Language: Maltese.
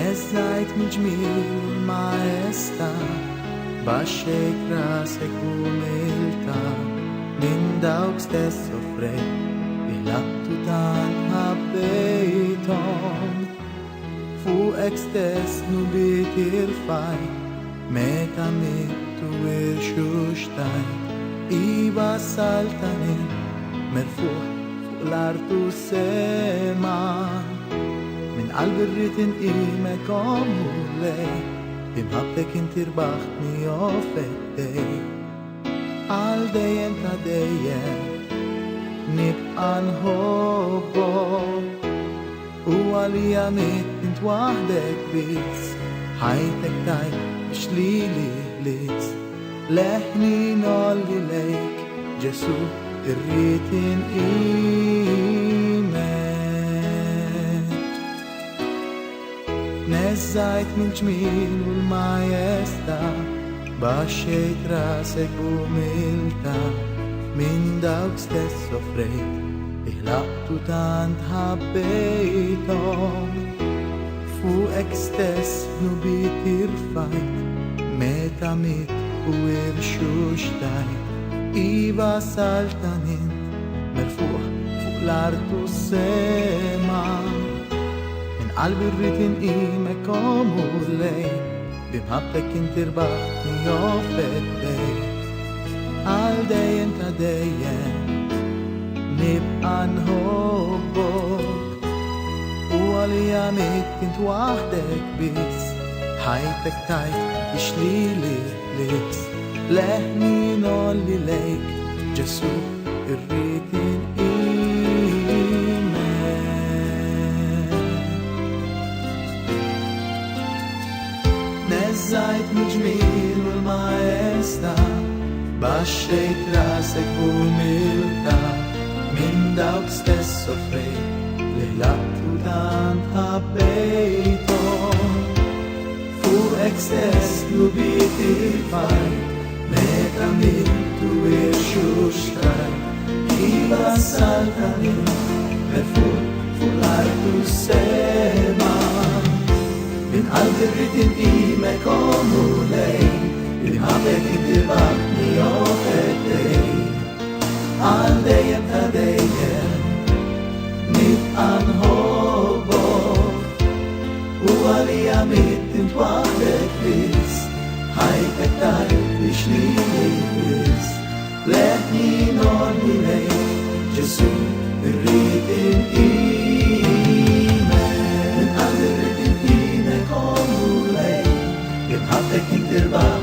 Nezzajt mill-ġmil maesta baxxejt rasek umilta minn dawk stess soffrejt il-attu tant ħabbejthom fuqek stess nubit il-fajt meta mittu irxuxtajt iva saltanin merfuħ fuq l-artu sema min qalbi rrid inqimek ommu lej imħabbek inti rbaħtni ofettej għal dejjem ta' dejjem nibqa' nħobbok u għalija mitt int waħdek biss ħajtek tajt biex lili lis leħni nolli lejk Ġesu irrid inqimek Nezzajt mill-ġmil u l-majesta baxxejt rasek umilta minn dawk stess soffrejt il-attu tant ħabbejthom fuqek stess nubit irfajt meta mitt u irxuxtajt iva saltanint merfuħ fuq l-artu sema qalbi rrid inqimek ommu lej bimħabbek inti rbaħtni ofettej għal dejjem ta' dejjem nibqa' nħobbok u għalija mitt int waħdek biss ħajtek tajt biex lili lis leħni nolli lejk Ġesu irrid Nezzajt mill-ġmil u l-majesta baxxejt rasek umilta minn dawk stess soffrejt li l-attu tant ħabbejthom fuqek stess nubit il-fajt meta mittu irxuxtajt iva saltanin merfuħ fuq l-artu sema min qalbi rrid inqimek ommu lej imħabbek inti rbaħtni ofettej għal dejjem ta' dejjem nibqa' nħobbok u għalija mitt int waħdek biss ħajtek tajt biex lili lis leħni nolli lejk Ġesu irrid inqimek imħabbek inti rbaħtni